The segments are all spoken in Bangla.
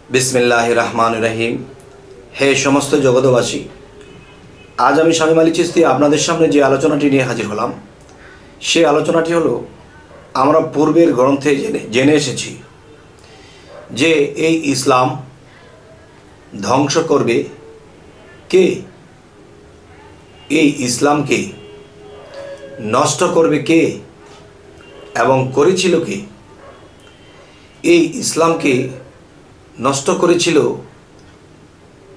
बिस्मिल्लाहिर रहमानिर रहीम। हे समस्त जगतबासी, आज आमी शामीम आली चिश्ती आपनादेर सामने जे आलोचनाटी निये हाजिर हलाम सेई आलोचनाटी हलो आमरा पूर्वेर ग्रंथे जेने एसेछि जे एई इस्लाम ध्वंस करबे के, एई इस्लामके नष्ट करबे के एबं करेछिलो के। एई इस्लामके नष्ट करेछिलो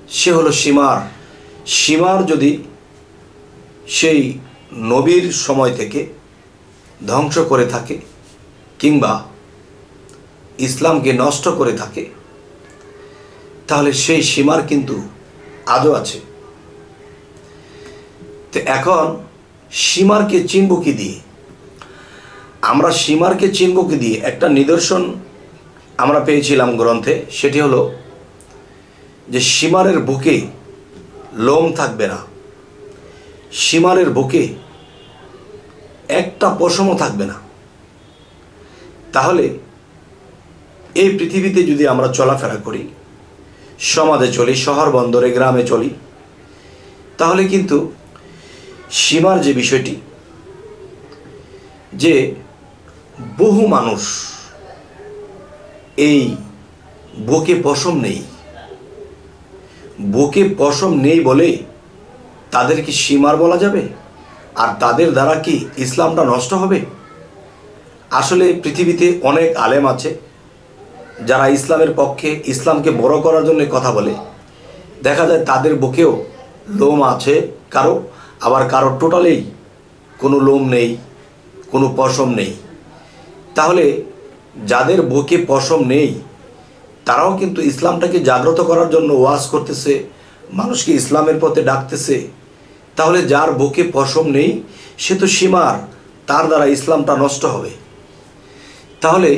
से हलो सीमार यदि सेई नबीर समय थेके ध्वंस करे थाके किंबा इस्लामके नष्ट करे थाके ताहले सेई सीमार किन्तु आजो आछे। तो एखन सीमारके चिनब कि दिये? आमरा सीमारके चिनब कि दिये? एकटा निदर्शन আমরা পেয়েছিলাম গ্রন্থে, সেটি হলো যে সীমারের বুকে লোম থাকবে না, সীমারের বুকে একটা পশমও থাকবে না। তাহলে এই পৃথিবীতে যদি আমরা চলাফেরা করি, সমাজে চলি, শহর বন্দরে গ্রামে চলি, তাহলে কিন্তু সীমার যে বিষয়টি, যে বহু মানুষ এই বুকে পশম নেই, বুকে পশম নেই বলে তাদের কি সীমার বলা যাবে? আর তাদের দ্বারা কি ইসলামটা নষ্ট হবে? আসলে পৃথিবীতে অনেক আলেম আছে যারা ইসলামের পক্ষে, ইসলামকে বড় করার জন্য কথা বলে। দেখা যায় তাদের বুকেও লোম আছে কারো, আবার কারো টোটালেই কোনো লোম নেই, কোনো পশম নেই। তাহলে যাদের বুকে পশম নেই তারাও কিন্তু ইসলামটাকে জাগ্রত করার জন্য ওয়াজ করতেছে, মানুষকে ইসলামের পথে ডাকতেছে। তাহলে যার বুকে পশম নেই সে তো সীমার, তার দ্বারা ইসলামটা নষ্ট হবে। তাহলে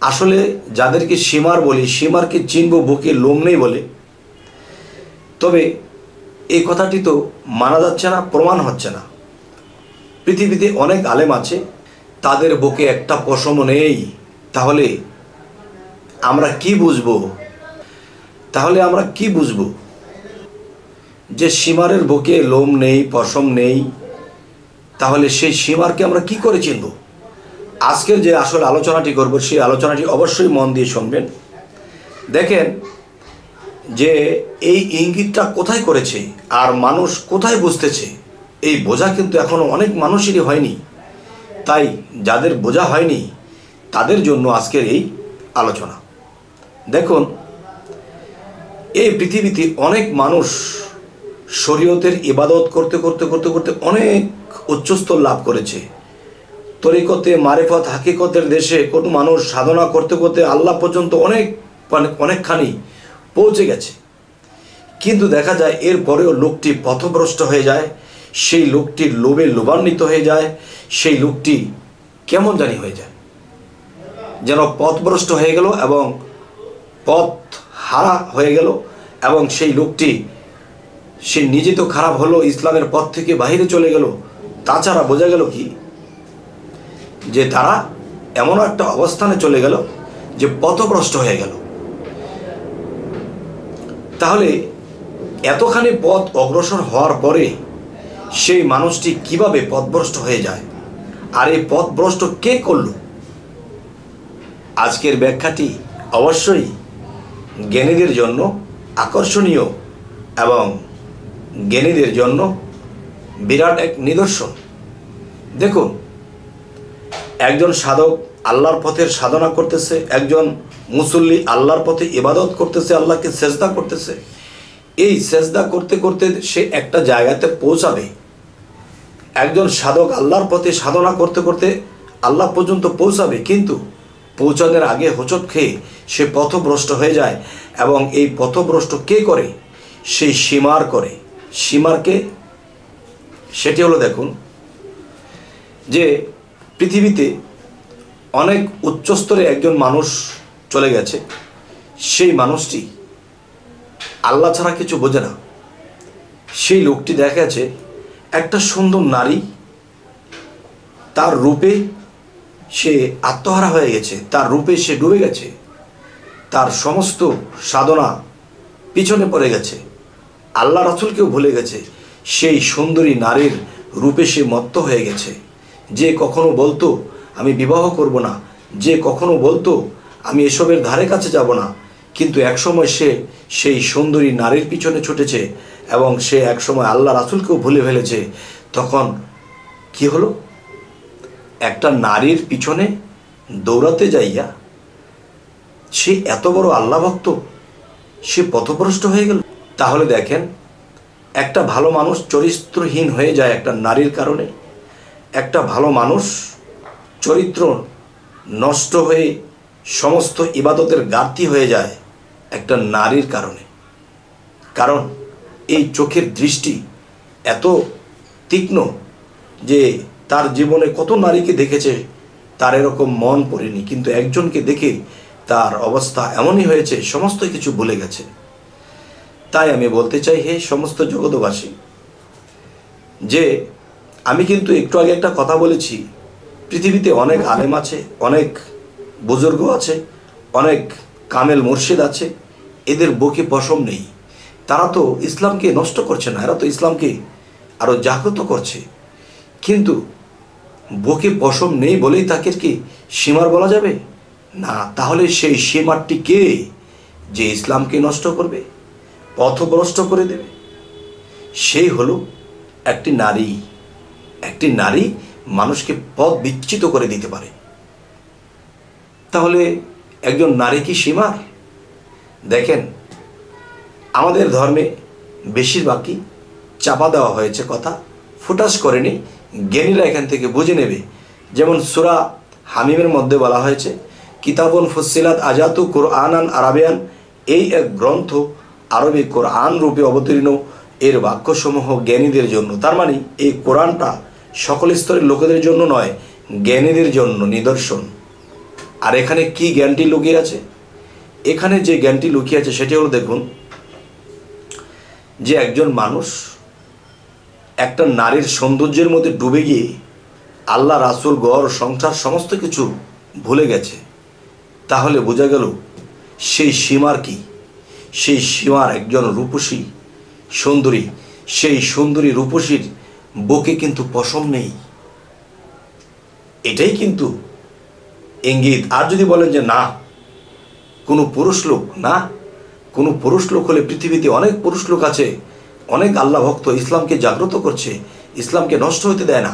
আসলে যাদেরকে সীমার বলি, সীমারকে চিনব বুকে লোম নেই বলে, তবে এই কথাটি তো মানা যাচ্ছে না, প্রমাণ হচ্ছে না। পৃথিবীতে অনেক আলেম আছে তাদের বুকে একটা পশমও নেই। তাহলে আমরা কি বুঝবো? তাহলে আমরা কি বুঝবো যে সীমারের বুকে লোম নেই, পশম নেই? তাহলে সেই সীমারকে আমরা কি করে চিনব? আজকের যে আসল আলোচনাটি করব সেই আলোচনাটি অবশ্যই মন দিয়ে শুনবেন। দেখেন যে এই ইঙ্গিতটা কোথায় করেছে আর মানুষ কোথায় বুঝতেছে, এই বোঝা কিন্তু এখনো অনেক মানুষেরই হয়নি। তাই যাদের বোঝা হয়নি তাদের জন্য আজকের এই আলোচনা। দেখুন, এই পৃথিবীতে অনেক মানুষ শরীয়তের ইবাদত করতে করতে করতে করতে অনেক উচ্চস্তর লাভ করেছে। তরিকতে, মারিফত, হাকিকতের দেশে কোনো মানুষ সাধনা করতে করতে আল্লাহ পর্যন্ত অনেকখানি পৌঁছে গেছে। কিন্তু দেখা যায় এরপরেও লোকটি পথভ্রষ্ট হয়ে যায়, সেই লোকটির লোভে লোভান্বিত হয়ে যায়, সেই লোকটি কেমন জানি হয়ে যায়, যেন পথভ্রষ্ট হয়ে গেল এবং পথ হারা হয়ে গেল। এবং সেই লোকটি সে নিজে তো খারাপ হলো, ইসলামের পথ থেকে বাইরে চলে গেল, তাছাড়া বোঝা গেল কি যে তারা এমন একটা অবস্থানে চলে গেল যে পথভ্রষ্ট হয়ে গেল। তাহলে এতখানি পথ অগ্রসর হওয়ার পরে সেই মানুষটি কিভাবে পথভ্রষ্ট হয়ে যায়, আর এই পথভ্রষ্ট কে করল? আজকের ব্যাখ্যাটি অবশ্যই জ্ঞানীদের জন্য আকর্ষণীয় এবং জ্ঞানীদের জন্য বিরাট এক নিদর্শন। দেখুন, একজন সাধক আল্লাহর পথের সাধনা করতেছে, একজন মুসল্লি আল্লাহর পথে ইবাদত করতেছে, আল্লাহকে সেজদা করতেছে। এই সেজদা করতে করতে সে একটা জায়গাতে পৌঁছাবে। একজন সাধক আল্লাহর পথে সাধনা করতে করতে আল্লাহ পর্যন্ত পৌঁছাবে, কিন্তু পৌঁছানোর আগে হোঁচট খেয়ে সে পথভ্রষ্ট হয়ে যায়। এবং এই পথভ্রষ্ট কে করে? সেই সীমার করে। সীমারকে সেটি হলো, দেখুন যে পৃথিবীতে অনেক উচ্চস্তরে একজন মানুষ চলে গেছে, সেই মানুষটি আল্লাহ ছাড়া কিছু বোঝে না। সেই লোকটি দেখা গেছে একটা সুন্দর নারী, তার রূপে সে আত্মহারা হয়ে গেছে, তার রূপে সে ডুবে গেছে। তার সমস্ত সাধনা পিছনে পড়ে গেছে, আল্লাহ রাসূলকেও ভুলে গেছে, সেই সুন্দরী নারীর রূপে সে মত্ত হয়ে গেছে। যে কখনো বলতো আমি বিবাহ করব না, যে কখনো বলতো আমি এসবের ধারে কাছে যাব না, কিন্তু একসময় সে সেই সুন্দরী নারীর পিছনে ছুটেছে এবং সে একসময় আল্লাহ রাসূলকেও ভুলে ফেলেছে। তখন কি হলো? একটা নারীর পিছনে দৌড়াতে যাইয়া সে এত বড় আল্লাহ ভক্ত, সে পথভ্রষ্ট হয়ে গেল। তাহলে দেখেন, একটা ভালো মানুষ চরিত্রহীন হয়ে যায় একটা নারীর কারণে, একটা ভালো মানুষ চরিত্র নষ্ট হয়ে সমস্ত ইবাদতের ঘাটতি হয়ে যায় একটা নারীর কারণে। কারণ এই চোখের দৃষ্টি এত তীক্ষ্ণ যে তার জীবনে কত নারীকে দেখেছে, তার এরকম মন পড়েনি, কিন্তু একজনকে দেখে তার অবস্থা এমনই হয়েছে, সমস্ত কিছু ভুলে গেছে। তাই আমি বলতে চাই, হে সমস্ত জগৎবাসী, যে আমি কিন্তু একটু আগে একটা কথা বলেছি, পৃথিবীতে অনেক আলেম আছে, অনেক বুজুর্গ আছে, অনেক কামেল মুর্শিদ আছে, এদের বুকে পশম নেই। তারা তো ইসলামকে নষ্ট করছে না, এরা তো ইসলামকে আরও জাগ্রত করছে। কিন্তু বুকে পশম নেই বলেই তাকে কি সীমার বলা যাবে না? তাহলে সেই সীমারটি কে যে ইসলামকে নষ্ট করবে, পথভ্রষ্ট করে দেবে? সেই হলো একটি নারী। একটি নারী মানুষকে পথ বিচ্যুত করে দিতে পারে। তাহলে একজন নারী কি সীমার? দেখেন, আমাদের ধর্মে বেশিরভাগই চাপা দেওয়া হয়েছে কথা, ফুটাস করেনি, জ্ঞানীরা এখান থেকে বুঝে নেবে। যেমন সূরা হামিমের মধ্যে বলা হয়েছে, কিতাবুন ফুসসিলাত আজাতু কুরআনান আরাবিয়ান, এই এক গ্রন্থ আরবি কোরআন রূপে অবতীর্ণ, এর বাক্যসমূহ জ্ঞানীদের জন্য। তার মানে এই কোরআনটা সকল স্তরের লোকেদের জন্য নয়, জ্ঞানীদের জন্য নিদর্শন। আর এখানে কি জ্ঞানটি লুকিয়ে আছে? এখানে যে জ্ঞানটি লুকিয়ে আছে সেটি হলো, দেখুন, যে একজন মানুষ একটা নারীর সৌন্দর্যের মধ্যে ডুবে গিয়ে আল্লাহ রাসূল গড় সংসার সমস্ত কিছু ভুলে গেছে, তাহলে বোঝা গেল সেই সীমার কি? সেই সীমার একজন রূপসী সুন্দরী, সেই সুন্দরী রূপসীর বুকে কিন্তু পশম নেই। এটাই কিন্তু ইঙ্গিত। আর যদি বলেন যে না, কোনো পুরুষ লোক, না, কোনো পুরুষ লোক হলে পৃথিবীতে অনেক পুরুষ লোক আছে, অনেক আল্লাহ ভক্ত, ইসলামকে জাগ্রত করছে, ইসলামকে নষ্ট হতে দেয় না।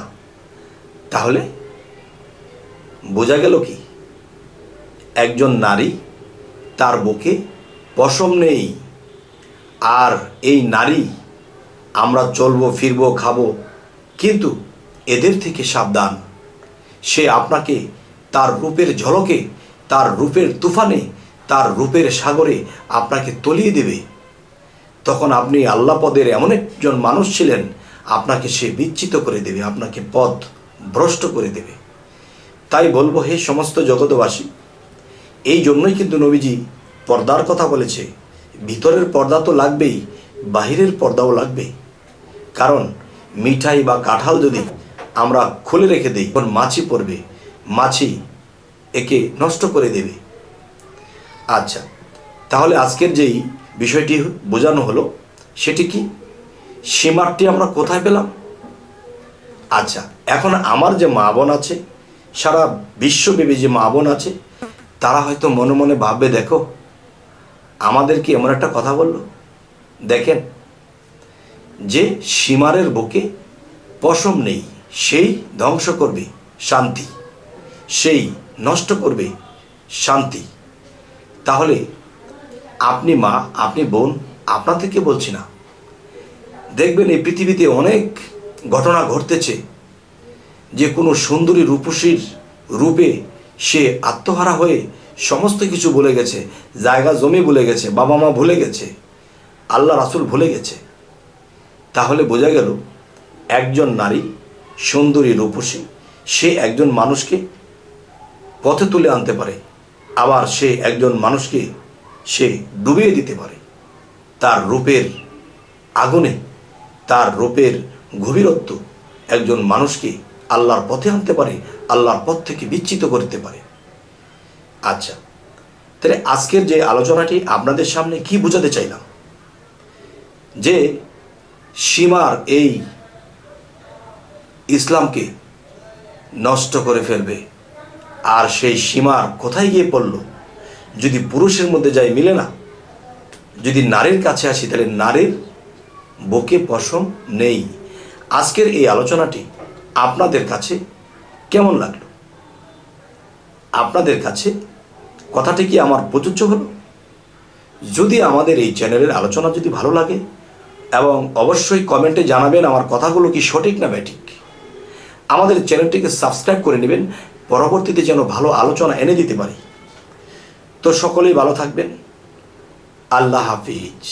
তাহলে বোঝা গেল কি? একজন নারী, তার বুকে পশম নেই। আর এই নারী, আমরা চলবো, ফিরবো, খাবো, কিন্তু এদের থেকে সাবধান। সে আপনাকে তার রূপের ঝলকে, তার রূপের তুফানে, তার রূপের সাগরে আপনাকে তলিয়ে দেবে। তখন আপনি আল্লাহ পদের এমন একজন মানুষ ছিলেন, আপনাকে সে বিচ্যুত করে দেবে, আপনাকে পথ ভ্রষ্ট করে দেবে। তাই বলবো, হে সমস্ত জগৎবাসী, এই জন্যই কিন্তু নবীজি পর্দার কথা বলেছে। ভিতরের পর্দা তো লাগবেই, বাহিরের পর্দাও লাগবে। কারণ মিঠাই বা কাঁঠাল যদি আমরা খুলে রেখে দিই, তখন মাছি পড়বে, মাছি একে নষ্ট করে দেবে। আচ্ছা, তাহলে আজকের যেই বিষয়টি বোঝানো হলো সেটি কি? সীমারটি আমরা কোথায় পেলাম? আচ্ছা, এখন আমার যে মা বোন আছে, সারা বিশ্বব্যাপী যে মা বোন আছে, তারা হয়তো মনে মনে ভাববে, দেখো আমাদেরকে এমন একটা কথা বলল। দেখেন, যে সীমারের বুকে পশম নেই, সেই ধ্বংস করবে শান্তি, সেই নষ্ট করবে শান্তি। তাহলে আপনি মা, আপনি বোন, আপনাদেরকে বলছি না, দেখবেন এই পৃথিবীতে অনেক ঘটনা ঘটতেছে যে কোনো সুন্দরী রূপসীর রূপে সে আত্মহারা হয়ে সমস্ত কিছু ভুলে গেছে, জায়গা জমি ভুলে গেছে, বাবা মা ভুলে গেছে, আল্লাহ রাসূল ভুলে গেছে। তাহলে বোঝা গেল একজন নারী সুন্দরী রূপসী, সে একজন মানুষকে পথে তুলে আনতে পারে, আবার সে একজন মানুষকে সে ডুবিয়ে দিতে পারে। তার রূপের আগুনে, তার রূপের গভীরত্ব একজন মানুষকে আল্লাহর পথে আনতে পারে, আল্লাহর পথ থেকে বিচ্যুত করতে পারে। আচ্ছা, তাহলে আজকের যে আলোচনাটি আপনাদের সামনে কি বোঝাতে চাইলাম, যে সীমার এই ইসলামকে নষ্ট করে ফেলবে। আর সেই সীমার কোথায় গিয়ে পড়ল? যদি পুরুষের মধ্যে যাই মিলে না, যদি নারীর কাছে আসি তাহলে নারীর বুকে পশম নেই। আজকের এই আলোচনাটি আপনাদের কাছে কেমন লাগলো? আপনাদের কাছে কথাটি কি আমার প্রযোজ্য হলো? যদি আমাদের এই চ্যানেলের আলোচনা যদি ভালো লাগে, এবং অবশ্যই কমেন্টে জানাবেন আমার কথাগুলো কি সঠিক না ব্যাঠিক। আমাদের চ্যানেলটিকে সাবস্ক্রাইব করে নেবেন, পরবর্তীতে যেন ভালো আলোচনা এনে দিতে পারি। তো সকলেই ভালো থাকবেন। আল্লাহ হাফিজ।